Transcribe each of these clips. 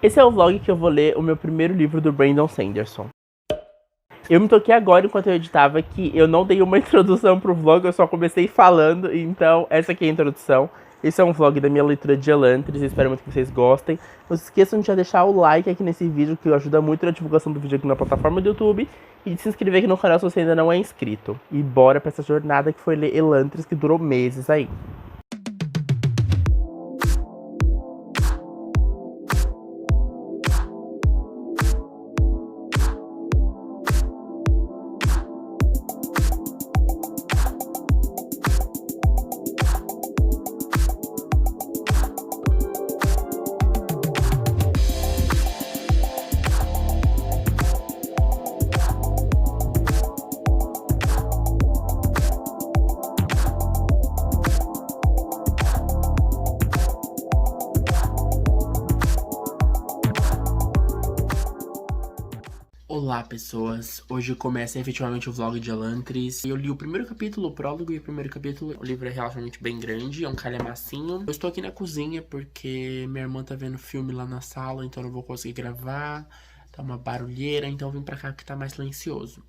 Esse é o vlog que eu vou ler o meu primeiro livro do Brandon Sanderson. Eu me toquei agora, enquanto eu editava, que eu não dei uma introdução pro vlog, eu só comecei falando, então essa aqui é a introdução. Esse é um vlog da minha leitura de Elantris, espero muito que vocês gostem. Não se esqueçam de já deixar o like aqui nesse vídeo, que ajuda muito na divulgação do vídeo aqui na plataforma do YouTube. E de se inscrever aqui no canal se você ainda não é inscrito. E bora pra essa jornada que foi ler Elantris, que durou meses aí. Olá pessoas, hoje começa efetivamente o vlog de Elantris. Eu li o primeiro capítulo, o prólogo e o primeiro capítulo. O livro é relativamente bem grande, é um calhamacinho. Eu estou aqui na cozinha porque minha irmã tá vendo filme lá na sala, então eu não vou conseguir gravar. Tá uma barulheira, então eu vim pra cá que tá mais silencioso.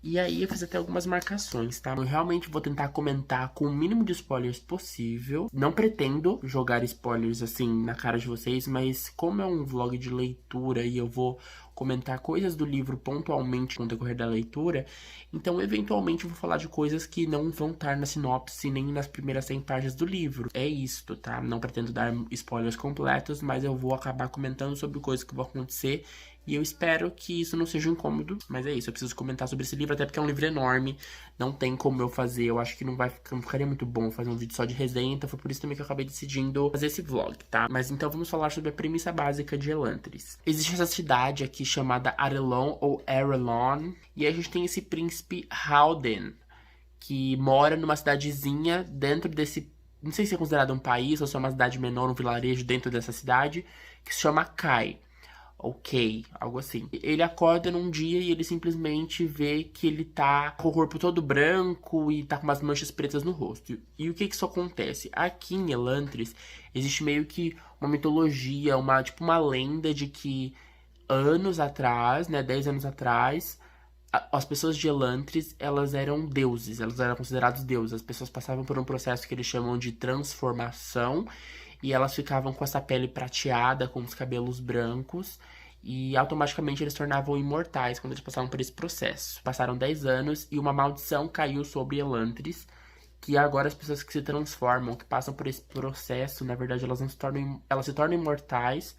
E aí eu fiz até algumas marcações, tá? Eu realmente vou tentar comentar com o mínimo de spoilers possível. Não pretendo jogar spoilers assim na cara de vocês, mas como é um vlog de leitura e eu vou comentar coisas do livro pontualmente no decorrer da leitura, então eventualmente eu vou falar de coisas que não vão estar na sinopse nem nas primeiras 100 páginas do livro. É isto, tá? Não pretendo dar spoilers completos, mas eu vou acabar comentando sobre coisas que vão acontecer. E eu espero que isso não seja incômodo, mas é isso, eu preciso comentar sobre esse livro, até porque é um livro enorme, não tem como eu fazer, eu acho que não ficaria muito bom fazer um vídeo só de resenha, então foi por isso também que eu acabei decidindo fazer esse vlog, tá? Mas então vamos falar sobre a premissa básica de Elantris. Existe essa cidade aqui chamada Arelon, ou Arelon, e a gente tem esse príncipe Haldon, que mora numa cidadezinha dentro desse, não sei se é considerado um país, ou se é uma cidade menor, um vilarejo dentro dessa cidade, que se chama Kai. Ok, algo assim. Ele acorda num dia e ele simplesmente vê que ele tá com o corpo todo branco e tá com umas manchas pretas no rosto. E o que que isso acontece? Aqui em Elantris existe meio que uma mitologia, tipo uma lenda de que anos atrás, né, 10 anos atrás, as pessoas de Elantris, elas eram deuses, elas eram consideradas deuses. As pessoas passavam por um processo que eles chamam de transformação e elas ficavam com essa pele prateada, com os cabelos brancos, e automaticamente eles se tornavam imortais quando eles passavam por esse processo. Passaram 10 anos e uma maldição caiu sobre Elantris, que agora as pessoas que se transformam, que passam por esse processo, na verdade elas não se tornam, elas se tornam imortais,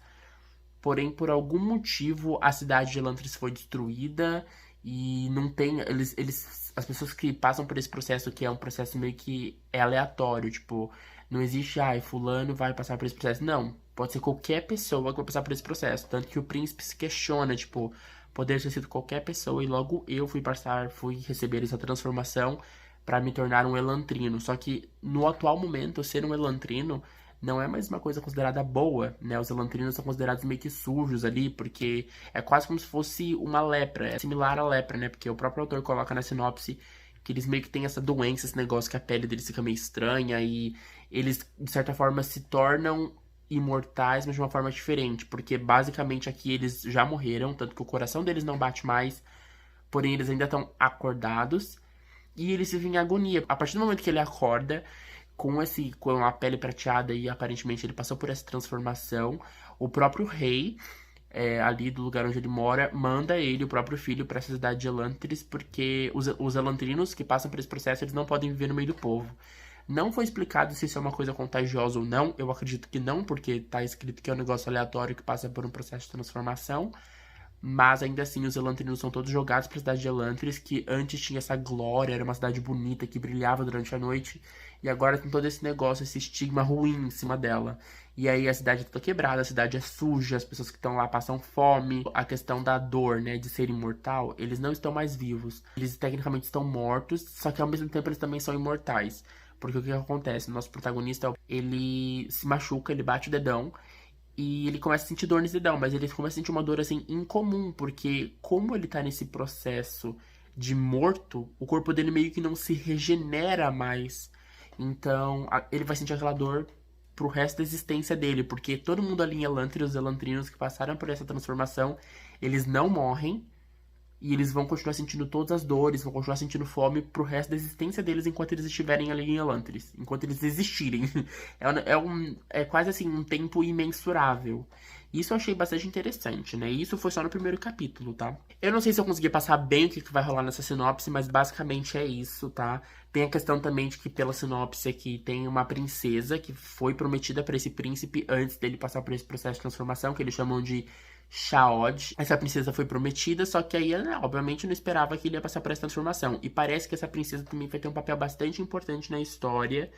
porém por algum motivo a cidade de Elantris foi destruída e não tem, as pessoas que passam por esse processo, que é um processo meio que aleatório, tipo, não existe, fulano vai passar por esse processo. Não, pode ser qualquer pessoa que vai passar por esse processo. Tanto que o príncipe se questiona, tipo, poder ter sido qualquer pessoa e logo eu fui receber essa transformação pra me tornar um elantrino. Só que no atual momento, ser um elantrino não é mais uma coisa considerada boa, né? Os elantrinos são considerados meio que sujos ali, porque é quase como se fosse uma lepra, é similar à lepra, né? Porque o próprio autor coloca na sinopse que eles meio que têm essa doença, esse negócio que a pele deles fica meio estranha e eles, de certa forma, se tornam imortais, mas de uma forma diferente, porque basicamente aqui eles já morreram, tanto que o coração deles não bate mais, porém eles ainda estão acordados e eles vivem em agonia. A partir do momento que ele acorda, com a pele prateada e aparentemente ele passou por essa transformação, o próprio rei, ali do lugar onde ele mora, manda ele, o próprio filho, para essa cidade de Elantris, porque os elantrinos que passam por esse processo, eles não podem viver no meio do povo. Não foi explicado se isso é uma coisa contagiosa ou não, eu acredito que não, porque tá escrito que é um negócio aleatório que passa por um processo de transformação. Mas ainda assim, os elantrinos são todos jogados para a cidade de Elantris, que antes tinha essa glória, era uma cidade bonita que brilhava durante a noite, e agora tem todo esse negócio, esse estigma ruim em cima dela. E aí a cidade é toda quebrada, a cidade é suja, as pessoas que estão lá passam fome. A questão da dor, né, de ser imortal, eles não estão mais vivos. Eles tecnicamente estão mortos, só que ao mesmo tempo eles também são imortais. Porque o que acontece? O nosso protagonista, ele se machuca, ele bate o dedão, e ele começa a sentir dor nesse dedão, mas ele começa a sentir uma dor, assim, incomum, porque como ele tá nesse processo de morto, o corpo dele meio que não se regenera mais. Então, ele vai sentir aquela dor pro resto da existência dele, porque todo mundo ali em Elantris, os elantrinos que passaram por essa transformação, eles não morrem, e eles vão continuar sentindo todas as dores, vão continuar sentindo fome pro resto da existência deles enquanto eles estiverem ali em Elantris. Enquanto eles existirem. É quase assim, um tempo imensurável. Isso eu achei bastante interessante, né? E isso foi só no primeiro capítulo, tá? Eu não sei se eu consegui passar bem o que vai rolar nessa sinopse, mas basicamente é isso, tá? Tem a questão também de que pela sinopse aqui tem uma princesa que foi prometida pra esse príncipe antes dele passar por esse processo de transformação, que eles chamam de Chaod. Essa princesa foi prometida, só que aí, né, obviamente, não esperava que ele ia passar por essa transformação. E parece que essa princesa também vai ter um papel bastante importante na história,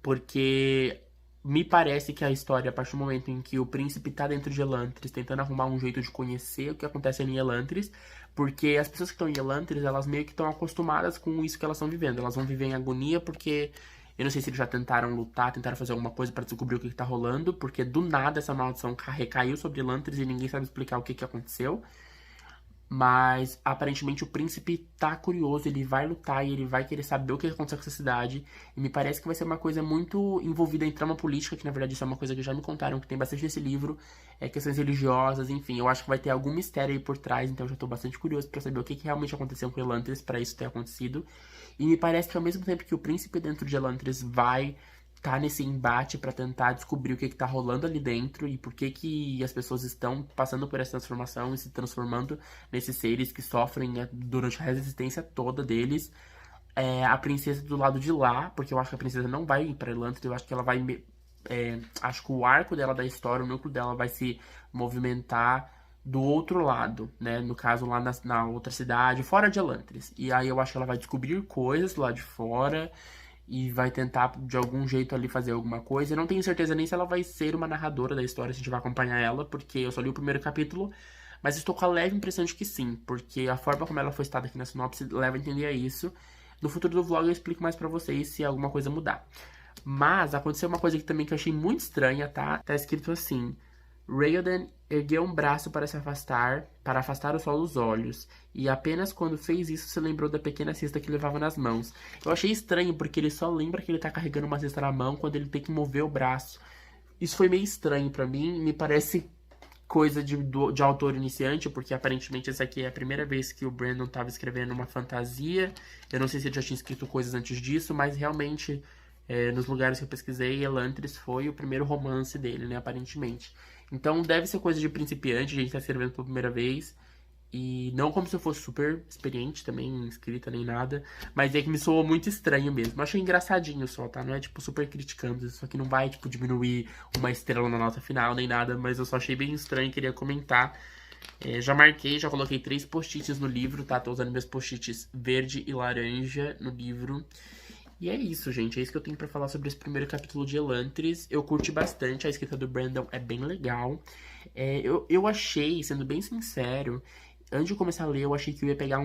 porque me parece que a história, a partir do momento em que o príncipe tá dentro de Elantris, tentando arrumar um jeito de conhecer o que acontece ali em Elantris, porque as pessoas que estão em Elantris, elas meio que estão acostumadas com isso que elas estão vivendo. Elas vão viver em agonia porque eu não sei se eles já tentaram lutar, tentaram fazer alguma coisa pra descobrir o que tá rolando, porque do nada essa maldição recaiu sobre Elantris e ninguém sabe explicar o que aconteceu. Mas aparentemente o príncipe tá curioso, ele vai lutar e ele vai querer saber o que aconteceu com essa cidade. E me parece que vai ser uma coisa muito envolvida em trama política, que na verdade isso é uma coisa que já me contaram, que tem bastante nesse livro, questões religiosas, enfim. Eu acho que vai ter algum mistério aí por trás, então eu já tô bastante curioso pra saber o que realmente aconteceu com Elantris pra isso ter acontecido. E me parece que ao mesmo tempo que o príncipe dentro de Elantris vai tá nesse embate pra tentar descobrir o que tá rolando ali dentro e por que as pessoas estão passando por essa transformação e se transformando nesses seres que sofrem, né, durante a resistência toda deles. A princesa do lado de lá, porque eu acho que a princesa não vai ir pra Elantris, eu acho que ela vai... acho que o arco dela da história, o núcleo dela vai se movimentar do outro lado, né? No caso, lá na outra cidade, fora de Elantris. E aí eu acho que ela vai descobrir coisas do lado de fora e vai tentar, de algum jeito, ali fazer alguma coisa. Eu não tenho certeza nem se ela vai ser uma narradora da história, se a gente vai acompanhar ela, porque eu só li o primeiro capítulo, mas estou com a leve impressão de que sim, porque a forma como ela foi citada aqui na sinopse leva a entender isso. No futuro do vlog eu explico mais pra vocês se alguma coisa mudar. Mas aconteceu uma coisa aqui também que eu achei muito estranha, tá? Tá escrito assim: Raoden ergueu um braço para se afastar, para afastar o sol dos olhos, e apenas quando fez isso se lembrou da pequena cesta que levava nas mãos. Eu achei estranho, porque ele só lembra que ele tá carregando uma cesta na mão quando ele tem que mover o braço. Isso foi meio estranho pra mim, me parece coisa de autor iniciante, porque aparentemente essa aqui é a primeira vez que o Brandon tava escrevendo uma fantasia. Eu não sei se ele já tinha escrito coisas antes disso, mas realmente, nos lugares que eu pesquisei, Elantris foi o primeiro romance dele, né, aparentemente. Então deve ser coisa de principiante, a gente tá escrevendo pela primeira vez. E não como se eu fosse super experiente também, em escrita nem nada. Mas é que me soou muito estranho mesmo. Eu achei engraçadinho só, tá? Não é tipo super criticando. Isso aqui não vai tipo diminuir uma estrela na nota final nem nada. Mas eu só achei bem estranho e queria comentar. Já marquei, já coloquei 3 post-its no livro, tá? Tô usando meus post-its verde e laranja no livro. E é isso, gente. É isso que eu tenho pra falar sobre esse primeiro capítulo de Elantris. Eu curti bastante. A escrita do Brandon é bem legal. Eu achei, sendo bem sincero, antes de começar a ler, eu achei que eu ia pegar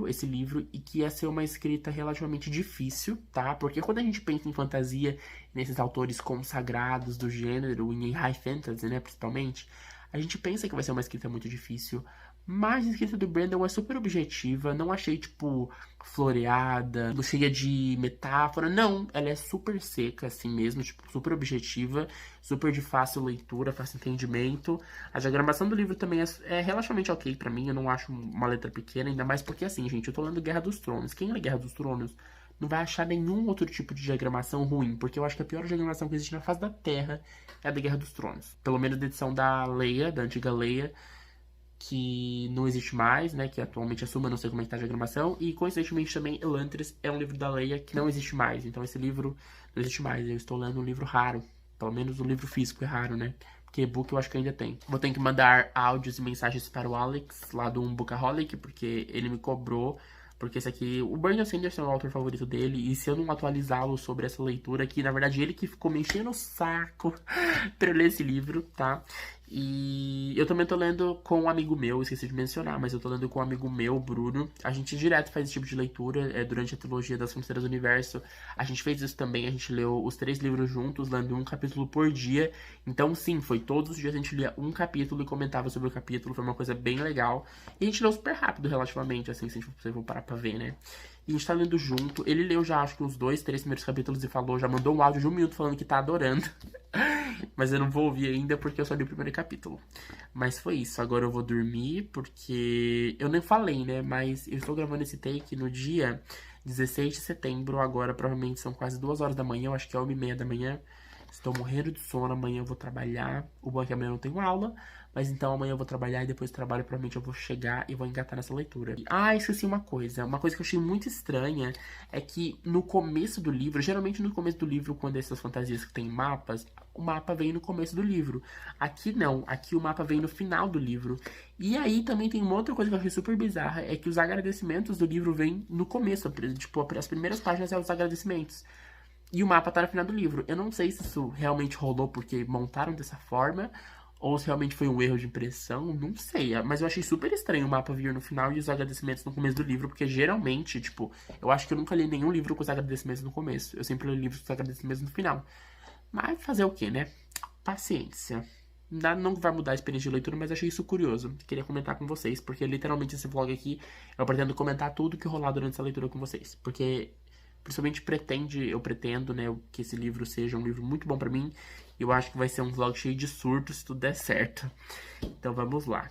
esse livro, e que ia ser uma escrita relativamente difícil, tá? Porque quando a gente pensa em fantasia, nesses autores consagrados do gênero, em high fantasy, né, principalmente, a gente pensa que vai ser uma escrita muito difícil. Mas a escrita do Brandon é super objetiva, não achei, tipo, floreada, cheia de metáfora. Não, ela é super seca, assim mesmo, tipo, super objetiva, super de fácil leitura, fácil entendimento. A diagramação do livro também é relativamente ok pra mim, eu não acho uma letra pequena, ainda mais porque, assim, gente, eu tô lendo Guerra dos Tronos. Quem lê Guerra dos Tronos não vai achar nenhum outro tipo de diagramação ruim, porque eu acho que a pior diagramação que existe na face da Terra é a da Guerra dos Tronos. Pelo menos da edição da Leia, da antiga Leia, que não existe mais, né, que atualmente assuma, não sei como é que tá a diagramação, e coincidentemente também Elantris é um livro da Leia que não existe mais, então esse livro não existe mais, eu estou lendo um livro raro, pelo menos o livro físico é raro, né, porque e-book eu acho que ainda tem. Vou ter que mandar áudios e mensagens para o Alex, lá do Bookaholic, porque ele me cobrou, porque esse aqui, o Brandon Sanderson é o autor favorito dele, e se eu não atualizá-lo sobre essa leitura aqui, na verdade ele que ficou me enchendo o saco pra eu ler esse livro, tá? E eu também tô lendo com um amigo meu, esqueci de mencionar, mas eu tô lendo com um amigo meu, Bruno. A gente direto faz esse tipo de leitura, durante a trilogia das Fronteiras do Universo. A gente fez isso também, a gente leu os 3 livros juntos, lendo um capítulo por dia. Então sim, foi todos os dias a gente lia um capítulo e comentava sobre o capítulo, foi uma coisa bem legal. E a gente leu super rápido, relativamente, assim, se você for parar pra ver, né? E a gente tá lendo junto. Ele leu já, acho que uns 2, 3 primeiros capítulos e falou, já mandou um áudio de 1 minuto falando que tá adorando. Mas eu não vou ouvir ainda porque eu só li o primeiro capítulo. Mas foi isso. Agora eu vou dormir porque eu nem falei, né? Mas eu estou gravando esse take no dia 16 de setembro. Agora provavelmente são quase 2 horas da manhã. Eu acho que é 1h30 da manhã. Estou morrendo de sono. Amanhã eu vou trabalhar. O bom é que amanhã eu não tenho aula. Mas então amanhã eu vou trabalhar e depois do trabalho provavelmente eu vou chegar e vou engatar nessa leitura. Ah, esqueci uma coisa. Uma coisa que eu achei muito estranha é que no começo do livro, geralmente no começo do livro, quando essas fantasias que tem mapas, o mapa vem no começo do livro. Aqui não, aqui o mapa vem no final do livro. E aí também tem uma outra coisa que eu achei super bizarra, é que os agradecimentos do livro vêm no começo. Tipo, as primeiras páginas são os agradecimentos. E o mapa tá no final do livro. Eu não sei se isso realmente rolou porque montaram dessa forma, ou se realmente foi um erro de impressão, não sei. Mas eu achei super estranho o mapa vir no final e os agradecimentos no começo do livro, porque geralmente, tipo, eu acho que eu nunca li nenhum livro com os agradecimentos no começo. Eu sempre li livros com os agradecimentos no final. Mas fazer o quê, né? Paciência. Não vai mudar a experiência de leitura, mas achei isso curioso. Queria comentar com vocês, porque literalmente esse vlog aqui, eu pretendo comentar tudo que rolar durante essa leitura com vocês. Porque principalmente eu pretendo, né, que esse livro seja um livro muito bom pra mim. Eu acho que vai ser um vlog cheio de surtos se tudo der certo. Então vamos lá.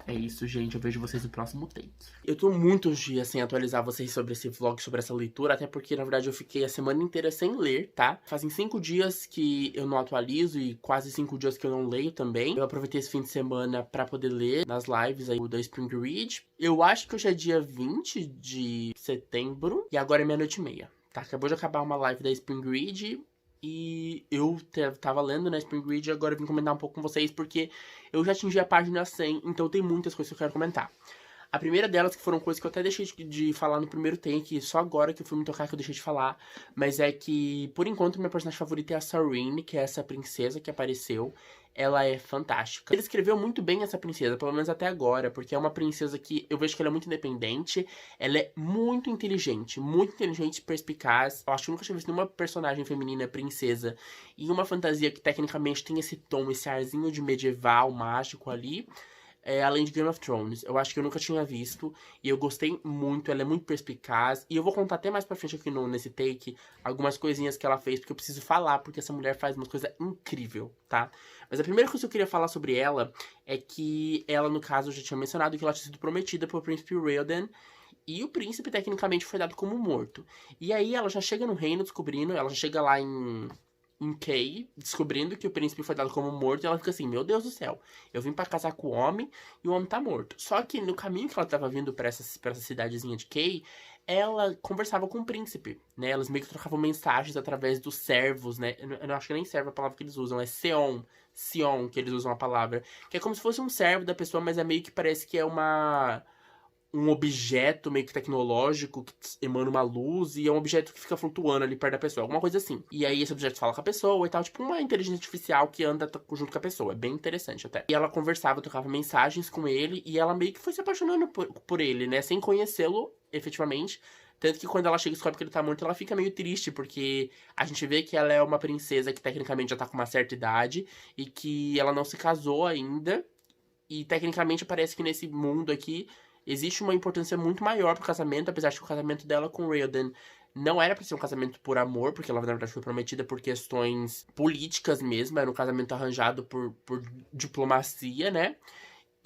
É isso, gente. Eu vejo vocês no próximo take. Eu tô muitos dias sem atualizar vocês sobre esse vlog, sobre essa leitura, até porque, na verdade, eu fiquei a semana inteira sem ler, tá? Fazem 5 dias que eu não atualizo e quase 5 dias que eu não leio também. Eu aproveitei esse fim de semana pra poder ler nas lives aí da Spring Read. Eu acho que hoje é dia 20 de setembro e agora é 00:30, tá? Acabou de acabar uma live da Spring Read. E eu tava lendo na Spring Read e agora eu vim comentar um pouco com vocês porque eu já atingi a página 100, então tem muitas coisas que eu quero comentar. A primeira delas, que foram coisas que eu até deixei de falar no primeiro take, só agora que eu fui me tocar que eu deixei de falar, mas é que, por enquanto, minha personagem favorita é a Sarene, que é essa princesa que apareceu. Ela é fantástica. Ele escreveu muito bem essa princesa, pelo menos até agora, porque é uma princesa que eu vejo que ela é muito independente, ela é muito inteligente e perspicaz. Eu acho que eu nunca tinha visto nenhuma personagem feminina princesa em uma fantasia que tecnicamente tem esse tom, esse arzinho de medieval, mágico ali. Além de Game of Thrones. Eu acho que eu nunca tinha visto. E eu gostei muito. Ela é muito perspicaz. E eu vou contar até mais pra frente aqui nesse take algumas coisinhas que ela fez. Porque eu preciso falar. Porque essa mulher faz uma coisa incrível, tá? Mas a primeira coisa que eu queria falar sobre ela é que ela, no caso, eu já tinha mencionado que ela tinha sido prometida pro príncipe Raoden. E o príncipe, tecnicamente, foi dado como morto. E aí ela já chega no reino descobrindo. Ela já chega lá em Kay, descobrindo que o príncipe foi dado como morto, e ela fica assim, meu Deus do céu, eu vim pra casar com o homem e o homem tá morto. Só que no caminho que ela tava vindo pra essa cidadezinha de Kay, ela conversava com o príncipe, né? Elas meio que trocavam mensagens através dos servos, né? Eu não acho que nem servo a palavra que eles usam, é Sion, que eles usam a palavra. Que é como se fosse um servo da pessoa, mas é meio que parece que é um objeto meio que tecnológico que emana uma luz e é um objeto que fica flutuando ali perto da pessoa, alguma coisa assim. E aí esse objeto fala com a pessoa e tal, tipo uma inteligência artificial que anda junto com a pessoa. É bem interessante até. E ela conversava, trocava mensagens com ele e ela meio que foi se apaixonando por ele, né? Sem conhecê-lo efetivamente. Tanto que quando ela chega e descobre que ele tá morto, ela fica meio triste, porque a gente vê que ela é uma princesa que tecnicamente já tá com uma certa idade e que ela não se casou ainda. E tecnicamente parece que nesse mundo aqui existe uma importância muito maior pro casamento, apesar de que o casamento dela com Raoden não era pra ser um casamento por amor, porque ela na verdade foi prometida por questões políticas mesmo, era um casamento arranjado por diplomacia, né?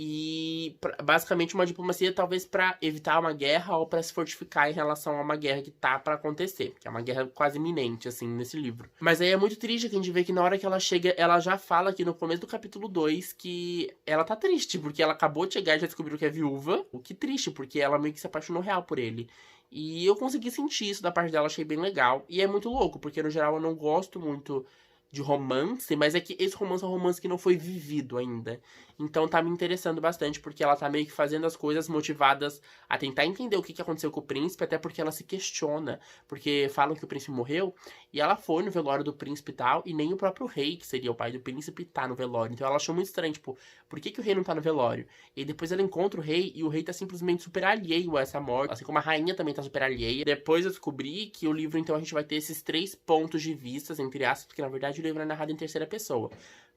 E basicamente uma diplomacia talvez pra evitar uma guerra ou pra se fortificar em relação a uma guerra que tá pra acontecer, que é uma guerra quase iminente, assim, nesse livro. Mas aí é muito triste que a gente vê que na hora que ela chega, ela já fala aqui no começo do capítulo 2 que ela tá triste, porque ela acabou de chegar e já descobriu que é viúva. O que triste, porque ela meio que se apaixonou real por ele. E eu consegui sentir isso da parte dela, achei bem legal. E é muito louco, porque no geral eu não gosto muito de romance, mas é que esse romance é um romance que não foi vivido ainda. Então tá me interessando bastante, porque ela tá meio que fazendo as coisas motivadas a tentar entender o que aconteceu com o príncipe, até porque ela se questiona, porque falam que o príncipe morreu, e ela foi no velório do príncipe e tal, e nem o próprio rei, que seria o pai do príncipe, tá no velório. Então ela achou muito estranho, tipo, por que o rei não tá no velório? E depois ela encontra o rei, e o rei tá simplesmente super alheio a essa morte, assim como a rainha também tá super alheia. Depois eu descobri que o livro, então, a gente vai ter esses 3 pontos de vista, entre aspas, porque na verdade verdade o livro é narrado em terceira pessoa.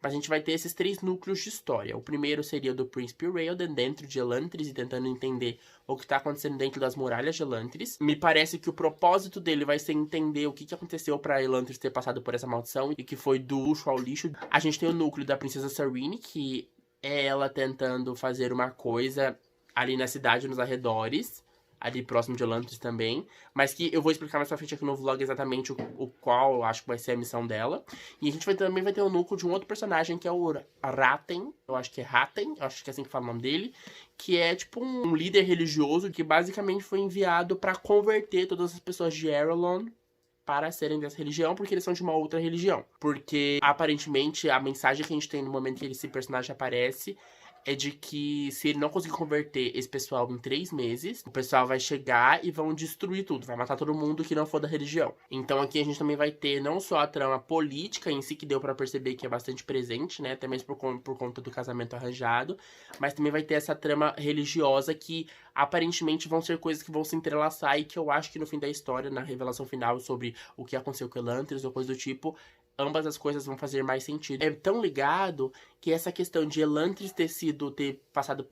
Mas a gente vai ter esses 3 núcleos de história. O primeiro seria do Príncipe Raoden dentro de Elantris e tentando entender o que tá acontecendo dentro das muralhas de Elantris. Me parece que o propósito dele vai ser entender o que aconteceu pra Elantris ter passado por essa maldição e que foi do luxo ao lixo. A gente tem o núcleo da Princesa Sarene, que é ela tentando fazer uma coisa ali na cidade, nos arredores, ali próximo de Elantris também, mas que eu vou explicar mais pra frente aqui no vlog exatamente o qual eu acho que vai ser a missão dela. E a gente também vai ter o núcleo de um outro personagem, que é o Raten, eu acho que é Raten, eu acho que é assim que fala o nome dele, que é tipo um líder religioso que basicamente foi enviado pra converter todas as pessoas de Arelon para serem dessa religião, porque eles são de uma outra religião. Porque, aparentemente, a mensagem que a gente tem no momento que esse personagem aparece é de que se ele não conseguir converter esse pessoal em 3 meses, o pessoal vai chegar e vão destruir tudo, vai matar todo mundo que não for da religião. Então aqui a gente também vai ter não só a trama política em si, que deu pra perceber que é bastante presente, né, até mesmo por conta do casamento arranjado, mas também vai ter essa trama religiosa que aparentemente vão ser coisas que vão se entrelaçar e que eu acho que no fim da história, na revelação final sobre o que aconteceu com Elantris ou coisa do tipo, ambas as coisas vão fazer mais sentido. É tão ligado que essa questão de Elantris ter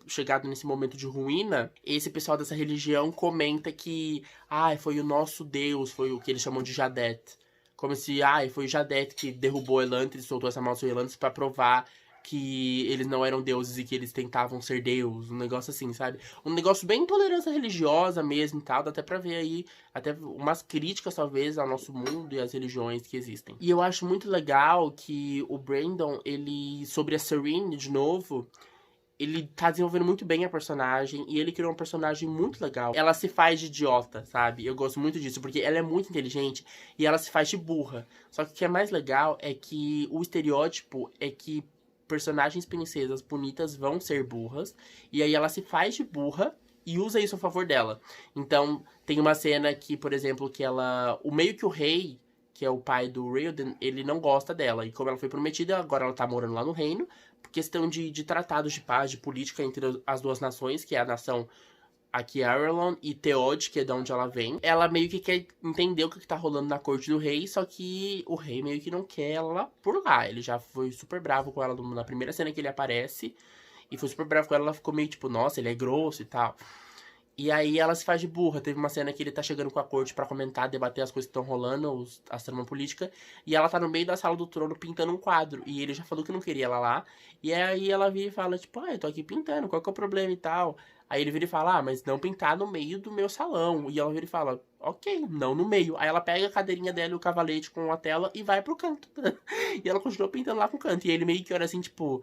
chegado nesse momento de ruína, esse pessoal dessa religião comenta que, foi o nosso Deus, foi o que eles chamam de Jadet. Como se, foi o Jadet que derrubou Elantris, soltou essa maldição em Elantris pra provar que eles não eram deuses e que eles tentavam ser Deus, um negócio assim, sabe? Um negócio bem intolerância religiosa mesmo e tal, dá até pra ver aí, até umas críticas talvez ao nosso mundo e às religiões que existem. E eu acho muito legal que o Brandon, ele, sobre a Sarene, de novo, ele tá desenvolvendo muito bem a personagem e ele criou um personagem muito legal. Ela se faz de idiota, sabe? Eu gosto muito disso, porque ela é muito inteligente e ela se faz de burra. Só que o que é mais legal é que o estereótipo é que personagens princesas bonitas vão ser burras, e aí ela se faz de burra e usa isso a favor dela. Então, tem uma cena que, por exemplo, que ela... meio que o rei, que é o pai do Raoden, ele não gosta dela. E como ela foi prometida, agora ela tá morando lá no reino, por questão de tratados de paz, de política entre as duas nações, que é a nação aqui Arelon e Theod, que é de onde ela vem. Ela meio que quer entender o que tá rolando na corte do rei, só que o rei meio que não quer ela por lá. Ele já foi super bravo com ela na primeira cena que ele aparece, e foi super bravo com ela, ela ficou meio tipo, nossa, ele é grosso e tal. E aí ela se faz de burra. Teve uma cena que ele tá chegando com a corte pra comentar, debater as coisas que estão rolando, as tramas políticas. E ela tá no meio da sala do trono pintando um quadro. E ele já falou que não queria ela lá. E aí ela vira e fala, tipo, eu tô aqui pintando, qual que é o problema e tal? Aí ele vira e fala, mas não pintar no meio do meu salão. E ela vira e fala, ok, não no meio. Aí ela pega a cadeirinha dela e o cavalete com a tela e vai pro canto. E ela continua pintando lá pro canto. E ele meio que olha assim, tipo...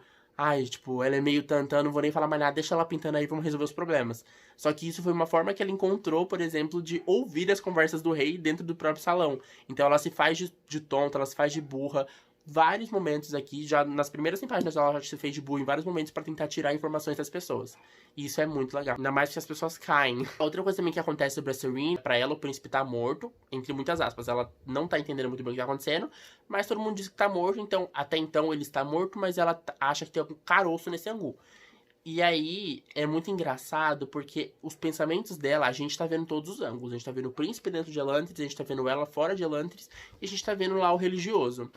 ela é meio tantã, não vou nem falar mais nada, deixa ela pintando aí, vamos resolver os problemas. Só que isso foi uma forma que ela encontrou, por exemplo, de ouvir as conversas do rei dentro do próprio salão. Então ela se faz de tonta, ela se faz de burra. Vários momentos aqui, já nas primeiras 100 páginas ela já se fez de burra em vários momentos pra tentar tirar informações das pessoas. E isso é muito legal. Ainda mais que as pessoas caem. Outra coisa também que acontece sobre a Sarene, pra ela o príncipe tá morto, entre muitas aspas. Ela não tá entendendo muito bem o que tá acontecendo, mas todo mundo diz que tá morto, então até então ele está morto, mas ela acha que tem algum caroço nesse angu. E aí, é muito engraçado, porque os pensamentos dela, a gente tá vendo todos os ângulos. A gente tá vendo o príncipe dentro de Elantris, a gente tá vendo ela fora de Elantris, e a gente tá vendo lá o religioso.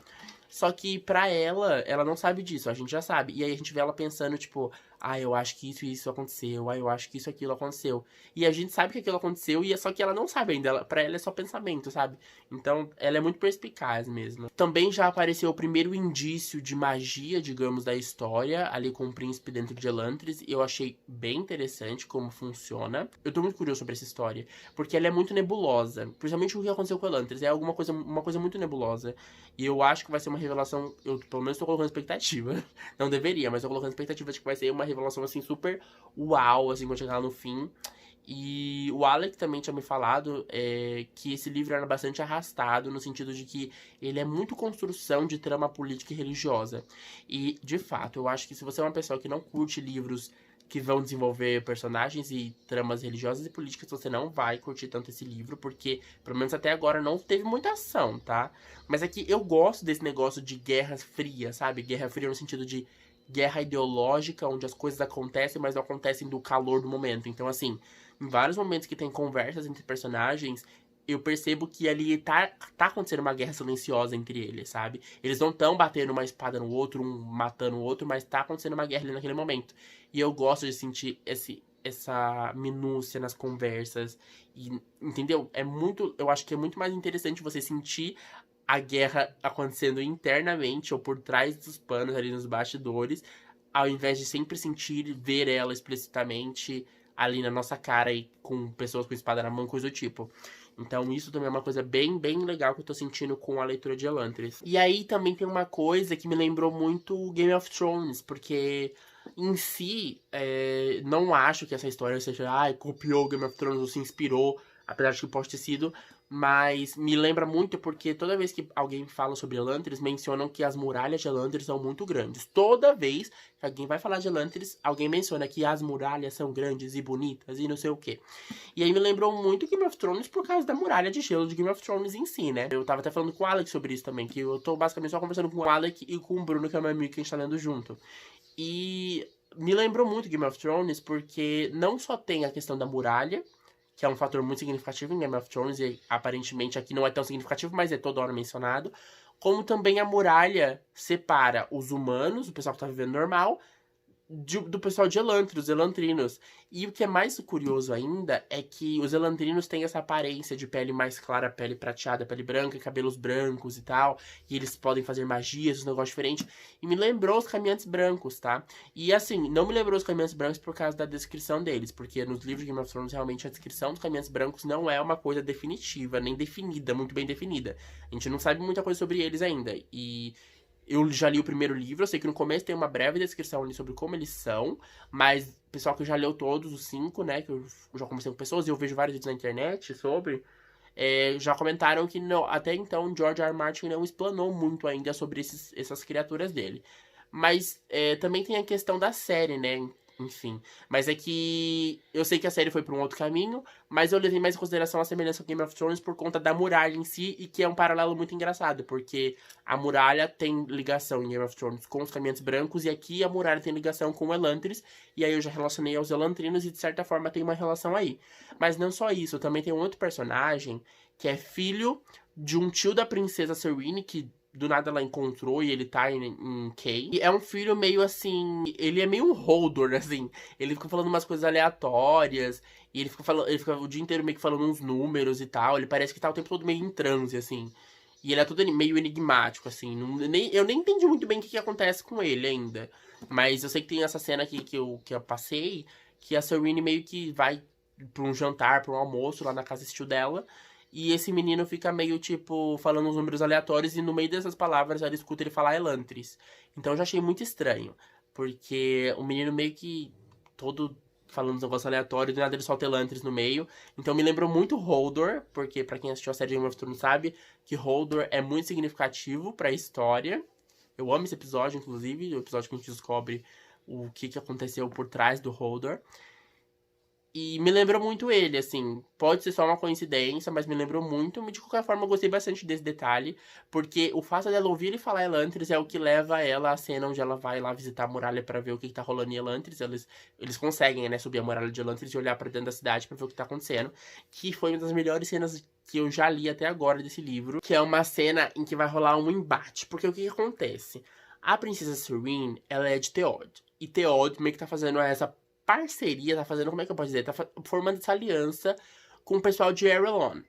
Só que pra ela não sabe disso, a gente já sabe. E aí a gente vê ela pensando, tipo, eu acho que isso e isso aconteceu, eu acho que isso e aquilo aconteceu. E a gente sabe que aquilo aconteceu, e é só que ela não sabe ainda. Pra ela é só pensamento, sabe? Então, ela é muito perspicaz mesmo. Também já apareceu o primeiro indício de magia, digamos, da história, ali com o príncipe dentro de Elantris, e eu achei bem interessante como funciona. Eu tô muito curioso sobre essa história, porque ela é muito nebulosa. Principalmente o que aconteceu com Elantris, é uma coisa muito nebulosa. E eu acho que vai ser uma revelação, eu pelo menos tô colocando expectativa. Não deveria, mas tô colocando expectativa de que vai ser uma revelação, assim, super uau, assim, quando chegar lá no fim. E o Alec também tinha me falado que esse livro era bastante arrastado, no sentido de que ele é muito construção de trama política e religiosa. E, de fato, eu acho que se você é uma pessoa que não curte livros que vão desenvolver personagens e tramas religiosas e políticas, você não vai curtir tanto esse livro, porque, pelo menos até agora, não teve muita ação, tá? Mas é que eu gosto desse negócio de guerra fria, sabe? Guerra fria no sentido de guerra ideológica, onde as coisas acontecem, mas não acontecem do calor do momento. Então, assim, em vários momentos que tem conversas entre personagens, eu percebo que ali tá acontecendo uma guerra silenciosa entre eles, sabe? Eles não estão batendo uma espada no outro, um matando o outro, mas tá acontecendo uma guerra ali naquele momento. E eu gosto de sentir essa minúcia nas conversas. E, entendeu? Eu acho que é muito mais interessante você sentir a guerra acontecendo internamente ou por trás dos panos ali nos bastidores, ao invés de sempre sentir e ver ela explicitamente ali na nossa cara e com pessoas com espada na mão, coisa do tipo. Então isso também é uma coisa bem, bem legal que eu tô sentindo com a leitura de Elantris. E aí também tem uma coisa que me lembrou muito Game of Thrones, porque em si, não acho que essa história seja, copiou Game of Thrones ou se inspirou, apesar de que pode ter sido, mas me lembra muito porque toda vez que alguém fala sobre Elantris, mencionam que as muralhas de Elantris são muito grandes. Toda vez que alguém vai falar de Elantris, alguém menciona que as muralhas são grandes e bonitas e não sei o quê. E aí me lembrou muito Game of Thrones por causa da muralha de gelo de Game of Thrones em si, né? Eu tava até falando com o Alex sobre isso também, que eu tô basicamente só conversando com o Alex e com o Bruno, que é meu amigo que a gente tá lendo junto. E me lembrou muito Game of Thrones porque não só tem a questão da muralha, que é um fator muito significativo em Game of Thrones, e aparentemente aqui não é tão significativo, mas é toda hora mencionado, como também a muralha separa os humanos, o pessoal que tá vivendo normal, do pessoal de Elantris, os elantrinos. E o que é mais curioso ainda é que os elantrinos têm essa aparência de pele mais clara, pele prateada, pele branca, cabelos brancos e tal. E eles podem fazer magias, um negócio diferente. E me lembrou os caminhantes brancos, tá? E assim, não me lembrou os caminhantes brancos por causa da descrição deles. Porque nos livros de Game of Thrones, realmente, a descrição dos caminhantes brancos não é uma coisa definitiva, nem definida, muito bem definida. A gente não sabe muita coisa sobre eles ainda. E eu já li o primeiro livro, eu sei que no começo tem uma breve descrição ali sobre como eles são, mas o pessoal que já leu todos os 5, né, que eu já conversei com pessoas e eu vejo vários vídeos na internet sobre, já comentaram que não, até então George R. R. Martin não explanou muito ainda sobre essas criaturas dele. Mas também tem a questão da série, né? Enfim. Mas é que eu sei que a série foi para um outro caminho, mas eu levei mais em consideração a semelhança com Game of Thrones por conta da muralha em si, e que é um paralelo muito engraçado, porque a muralha tem ligação em Game of Thrones com os caminhantes brancos, e aqui a muralha tem ligação com o Elantris, e aí eu já relacionei aos elantrinos, e de certa forma tem uma relação aí. Mas não só isso, também tem um outro personagem que é filho de um tio da princesa Serene, que do nada ela encontrou e ele tá em Kay. E é um filho meio assim. Ele é meio um Holdor, assim. Ele fica falando umas coisas aleatórias. E ele fica o dia inteiro meio que falando uns números e tal. Ele parece que tá o tempo todo meio em transe, assim. E ele é todo meio enigmático, assim. Eu nem entendi muito bem o que acontece com ele ainda. Mas eu sei que tem essa cena aqui que eu passei. Que a Serene meio que vai pra um jantar, pra um almoço lá na casa estilo dela. E esse menino fica meio, tipo, falando uns números aleatórios e no meio dessas palavras ela escuta ele falar Elantris. Então eu já achei muito estranho. Porque o menino meio que todo falando uns negócios aleatórios, do nada ele solta Elantris no meio. Então me lembrou muito Holdor, porque pra quem assistiu a série de Game of Thrones sabe que Holdor é muito significativo pra história. Eu amo esse episódio, inclusive, o episódio que a gente descobre o que aconteceu por trás do Holdor. E me lembrou muito ele, assim. Pode ser só uma coincidência, mas me lembrou muito. De qualquer forma, eu gostei bastante desse detalhe. Porque o fato dela ouvir ele falar Elantris é o que leva ela à cena onde ela vai lá visitar a muralha pra ver o que tá rolando em Elantris. Eles conseguem, né, subir a muralha de Elantris e olhar pra dentro da cidade pra ver o que tá acontecendo. Que foi uma das melhores cenas que eu já li até agora desse livro. Que é uma cena em que vai rolar um embate. Porque o que acontece? A princesa Serene, ela é de Theod. E Theod meio que tá fazendo essa parceria, tá fazendo, como é que eu posso dizer? Tá formando essa aliança com o pessoal de Arelon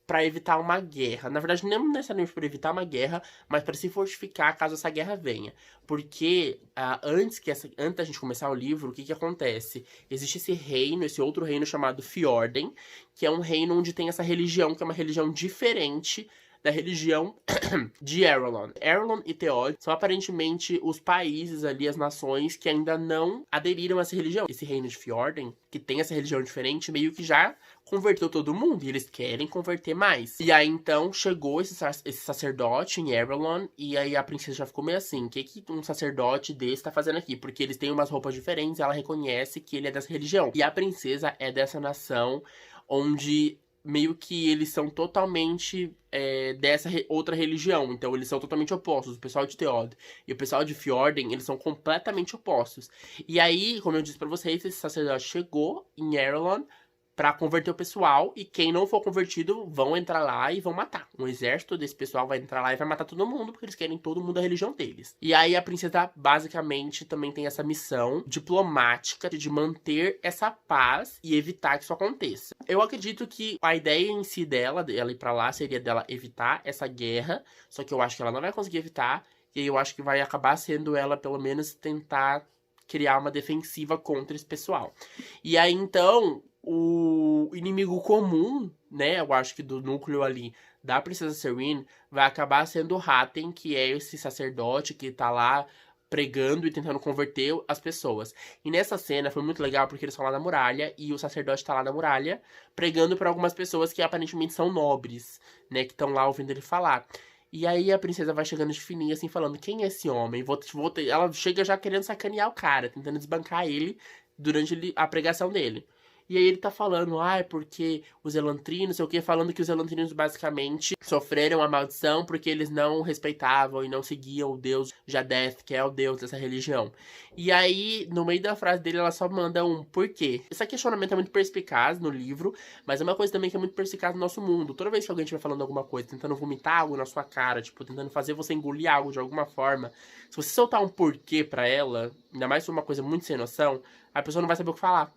pra evitar uma guerra. Na verdade, não necessariamente para evitar uma guerra, mas para se fortificar caso essa guerra venha. Porque antes da gente começar o livro, o que acontece? Existe esse outro reino chamado Fjorden, que é um reino onde tem essa religião, que é uma religião diferente da religião de Arelon. Arelon e Theod são aparentemente os países ali, as nações que ainda não aderiram a essa religião. Esse reino de Fjorden, que tem essa religião diferente, meio que já converteu todo mundo, e eles querem converter mais. E aí, então, chegou esse sacerdote em Arelon, e aí a princesa já ficou meio assim, o que um sacerdote desse tá fazendo aqui? Porque eles têm umas roupas diferentes, ela reconhece que ele é dessa religião. E a princesa é dessa nação onde meio que eles são totalmente dessa outra religião. Então eles são totalmente opostos. O pessoal de Theod e o pessoal de Fjorden, eles são completamente opostos. E aí, como eu disse pra vocês, esse sacerdote chegou em Arelon pra converter o pessoal, e quem não for convertido vão entrar lá e vão matar. Um exército desse pessoal vai entrar lá e vai matar todo mundo, porque eles querem todo mundo a religião deles. E aí a princesa, basicamente, também tem essa missão diplomática de manter essa paz e evitar que isso aconteça. Eu acredito que a ideia em si dela ir pra lá, seria dela evitar essa guerra, só que eu acho que ela não vai conseguir evitar, e aí eu acho que vai acabar sendo ela, pelo menos, tentar criar uma defensiva contra esse pessoal. E aí, então, o inimigo comum, né, eu acho que do núcleo ali da Princesa Serene, vai acabar sendo o Hatem, que é esse sacerdote que tá lá pregando e tentando converter as pessoas. E nessa cena foi muito legal porque eles estão lá na muralha e o sacerdote tá lá na muralha pregando para algumas pessoas que aparentemente são nobres, né, que estão lá ouvindo ele falar. E aí a princesa vai chegando de fininha, assim, falando, quem é esse homem? Ela chega já querendo sacanear o cara, tentando desbancar ele durante a pregação dele. E aí ele tá falando, é porque os elantrinos, sei o que, falando que os elantrinos basicamente sofreram a maldição porque eles não respeitavam e não seguiam o deus Jadeth, que é o deus dessa religião. E aí, no meio da frase dele, ela só manda um porquê. Esse questionamento é muito perspicaz no livro, mas é uma coisa também que é muito perspicaz no nosso mundo. Toda vez que alguém estiver falando alguma coisa, tentando vomitar algo na sua cara, tipo, tentando fazer você engolir algo de alguma forma, se você soltar um porquê pra ela, ainda mais se for uma coisa muito sem noção, a pessoa não vai saber o que falar.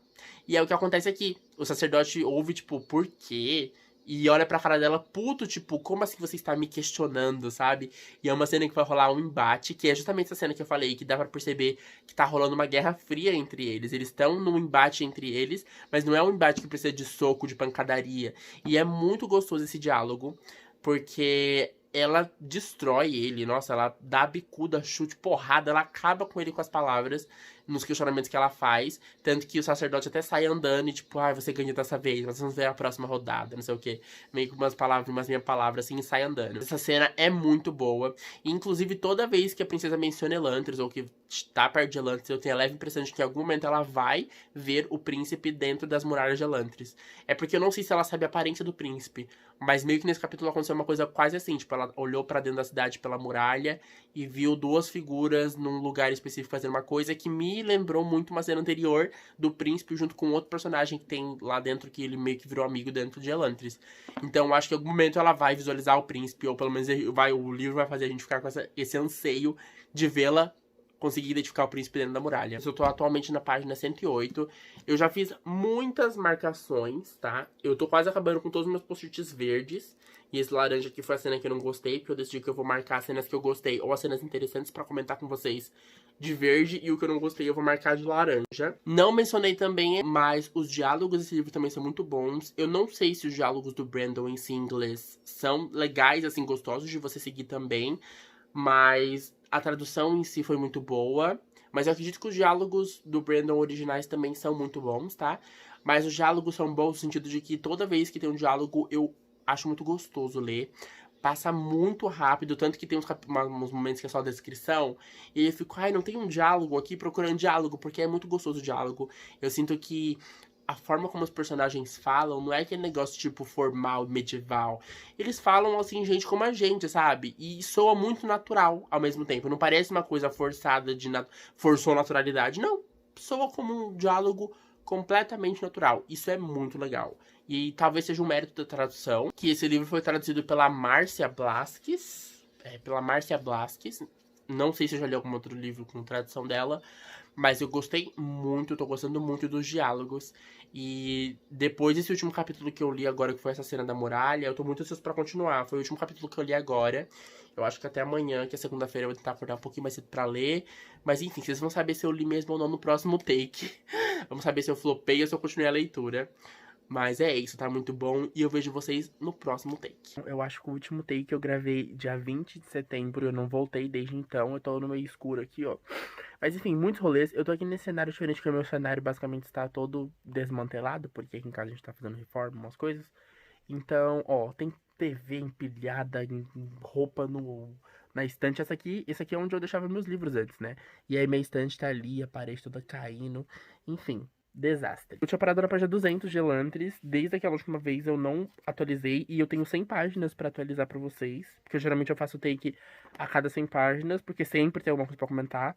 E é o que acontece aqui. O sacerdote ouve, tipo, por quê? E olha pra cara dela, puto, tipo, como assim você está me questionando, sabe? E é uma cena que vai rolar um embate, que é justamente essa cena que eu falei, que dá pra perceber que tá rolando uma guerra fria entre eles. Eles estão num embate entre eles, mas não é um embate que precisa de soco, de pancadaria. E é muito gostoso esse diálogo, porque ela destrói ele, nossa, ela dá bicuda, chute, porrada, ela acaba com ele com as palavras nos questionamentos que ela faz, tanto que o sacerdote até sai andando e tipo, você ganha dessa vez, mas vamos ver a próxima rodada, não sei o que, meio com umas palavras, umas minhas palavras assim, e sai andando. Essa cena é muito boa, e inclusive toda vez que a princesa menciona Elantris, ou que tá perto de Elantris, eu tenho a leve impressão de que em algum momento ela vai ver o príncipe dentro das muralhas de Elantris. É porque eu não sei se ela sabe a aparência do príncipe, mas meio que nesse capítulo aconteceu uma coisa quase assim, tipo, ela olhou pra dentro da cidade pela muralha e viu duas figuras num lugar específico fazendo uma coisa que me lembrou muito uma cena anterior do príncipe junto com outro personagem que tem lá dentro, que ele meio que virou amigo dentro de Elantris. Então acho que em algum momento ela vai visualizar o príncipe, ou pelo menos o livro vai fazer a gente ficar com esse anseio de vê-la conseguir identificar o príncipe dentro da muralha. Eu tô atualmente na página 108. Eu já fiz muitas marcações, tá? Eu tô quase acabando com todos os meus post-its verdes. E esse laranja aqui foi a cena que eu não gostei, porque eu decidi que eu vou marcar as cenas que eu gostei, ou as cenas interessantes pra comentar com vocês de verde, e o que eu não gostei eu vou marcar de laranja. Não mencionei também, mas os diálogos desse livro também são muito bons. Eu não sei se os diálogos do Brandon em si, inglês são legais, assim, gostosos de você seguir também, mas a tradução em si foi muito boa. Mas eu acredito que os diálogos do Brandon originais também são muito bons, tá? Mas os diálogos são bons no sentido de que toda vez que tem um diálogo, eu acho muito gostoso ler. Passa muito rápido, tanto que tem uns momentos que é só descrição. E eu fico, não tem um diálogo aqui, procurando diálogo, porque é muito gostoso o diálogo. Eu sinto que a forma como os personagens falam não é aquele negócio tipo formal, medieval. Eles falam assim, gente como a gente, sabe? E soa muito natural ao mesmo tempo. Não parece uma coisa forçada forçou naturalidade. Não. Soa como um diálogo completamente natural. Isso é muito legal. E talvez seja um mérito da tradução, que esse livro foi traduzido pela Márcia Blasques. Não sei se eu já li algum outro livro com tradução dela, mas eu gostei muito, tô gostando muito dos diálogos. E depois desse último capítulo que eu li agora, que foi essa cena da muralha, eu tô muito ansioso pra continuar. Foi o último capítulo que eu li agora. Eu acho que até amanhã, que é segunda-feira, eu vou tentar acordar um pouquinho mais cedo pra ler. Mas enfim, vocês vão saber se eu li mesmo ou não no próximo take. Vamos saber se eu flopei ou se eu continuei a leitura. Mas é isso, tá muito bom. E eu vejo vocês no próximo take. Eu acho que o último take eu gravei dia 20 de setembro. Eu não voltei desde então. Eu tô no meio escuro aqui, ó. Mas enfim, muitos rolês. Eu tô aqui nesse cenário diferente, porque o meu cenário basicamente está todo desmantelado. Porque aqui em casa a gente tá fazendo reforma, umas coisas. Então, ó, tem TV empilhada, roupa na estante. Esse aqui é onde eu deixava meus livros antes, né? E aí minha estante tá ali, a parede toda caindo. Enfim. Desastre. Eu tinha parado na página 200 de Elantris. Desde aquela última vez eu não atualizei. E eu tenho 100 páginas pra atualizar pra vocês. Porque geralmente eu faço take a cada 100 páginas. Porque sempre tem alguma coisa pra comentar.